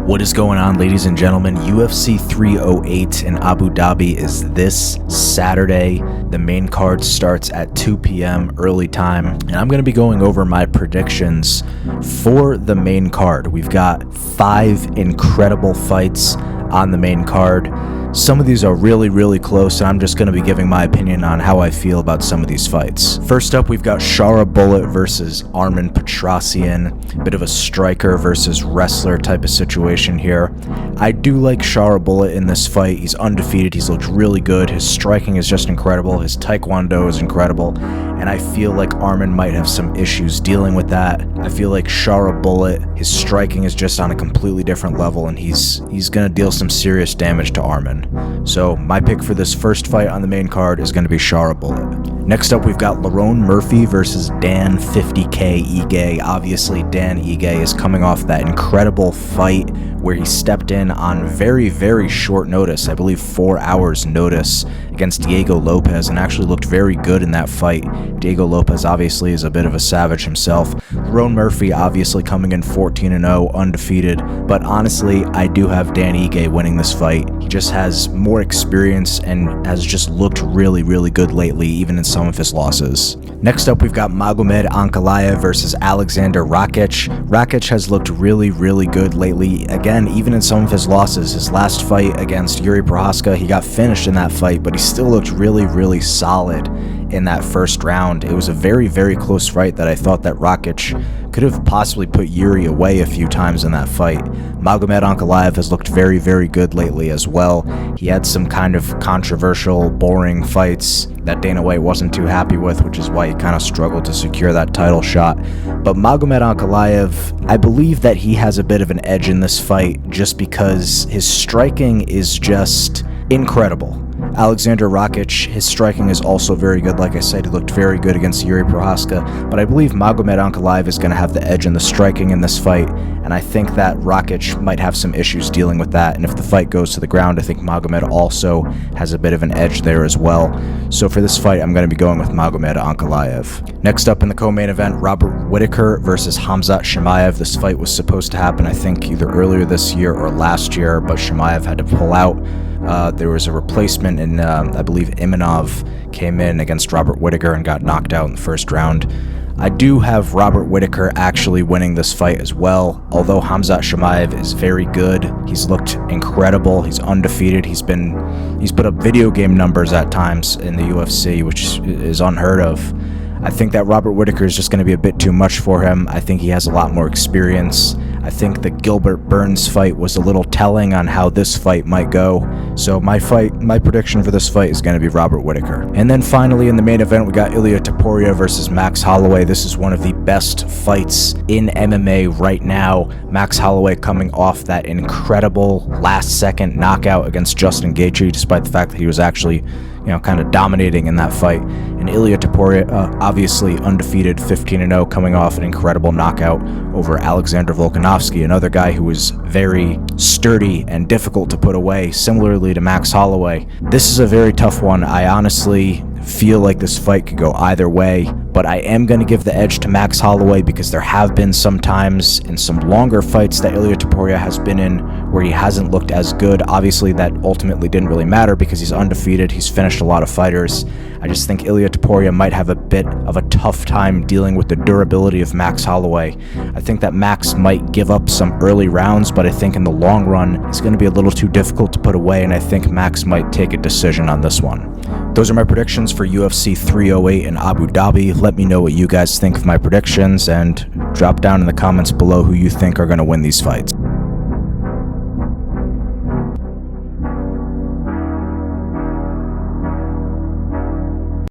What is going on, ladies and gentlemen? UFC 308 in Abu Dhabi is this Saturday. The main card starts at 2 p.m. early time, and I'm going to be going over my predictions for the main card. We've got 5 incredible fights on the main card. Some of these are really close, and I'm just going to be giving my opinion on how I feel about some of these fights. First up, we've got Shara Bullet versus Armen Petrosyan. Bit of a striker versus wrestler type of situation here. I do like Shara Bullet in this fight. He's undefeated. He's looked really good. His striking is just incredible. His taekwondo is incredible, and I feel like Armen might have some issues dealing with that. I feel like Shara Bullet, his striking is just on a completely different level, and he's going to deal some serious damage to Armen. So my pick for this first fight on the main card is going to be Shara Bullet. Next up, we've got Lerone Murphy versus Dan 50K Ige. Obviously, Dan Ige is coming off that incredible fight where he stepped in on very short notice, I believe 4 hours notice, against Diego Lopez, and actually looked very good in that fight. Diego Lopez obviously is a bit of a savage himself. Lerone Murphy obviously coming in 14-0, undefeated, but honestly, I do have Dan Ige winning this fight. He just has more experience and has just looked really good lately, even in some of his losses. Next up, we've got Magomed Ankalaev versus Alexander Rakic. Rakic has looked really good lately. Again, even in some of his losses, his last fight against Yuri Prochazka, he got finished in that fight, but he still looked really solid in that first round. It was a very close fight that I thought that Rakic could have possibly put Yuri away a few times in that fight. Magomed Ankalaev has looked very good lately as well. He had some kind of controversial, boring fights that Dana White wasn't too happy with, which is why he kind of struggled to secure that title shot. But Magomed Ankalaev, I believe that he has a bit of an edge in this fight just because his striking is just incredible. Alexander Rakic, his striking is also very good. Like I said, he looked very good against Yuri Prochazka, but I believe Magomed Ankalaev is going to have the edge in the striking in this fight, and I think that Rakic might have some issues dealing with that, and if the fight goes to the ground, I think Magomed also has a bit of an edge there as well. So for this fight, I'm going to be going with Magomed Ankalaev. Next up in the co-main event, Robert Whittaker versus Khamzat Chimaev. This fight was supposed to happen, I think, either earlier this year or last year, but Chimaev had to pull out. There was a replacement, and I believe Imanov came in against Robert Whittaker and got knocked out in the first round. I do have Robert Whittaker actually winning this fight as well, although Khamzat Chimaev is very good. He's looked incredible. He's undefeated. He's put up video game numbers at times in the UFC, which is unheard of. I think that Robert Whittaker is just going to be a bit too much for him. I think he has a lot more experience. I think the Gilbert Burns fight was a little telling on how this fight might go. So my prediction for this fight is going to be Robert Whittaker. And then finally in the main event, we got Ilia Topuria versus Max Holloway. This is one of the best fights in MMA right now. Max Holloway coming off that incredible last-second knockout against Justin Gaethje, despite the fact that he was actually kind of dominating in that fight. And Ilia Topuria, obviously undefeated, 15-0, coming off an incredible knockout over Alexander Volkanovski, another guy who was very sturdy and difficult to put away, similarly to Max Holloway. This is a very tough one. I honestly feel like this fight could go either way, but I am going to give the edge to Max Holloway because there have been some times in some longer fights that Ilia Topuria has been in where he hasn't looked as good. Obviously, that ultimately didn't really matter because he's undefeated. He's finished a lot of fighters. I just think Ilia Topuria might have a bit of a tough time dealing with the durability of Max Holloway. I think that Max might give up some early rounds, but I think in the long run, it's going to be a little too difficult to put away, and I think Max might take a decision on this one. Those are my predictions for UFC 308 in Abu Dhabi. Let me know what you guys think of my predictions, and drop down in the comments below who you think are going to win these fights.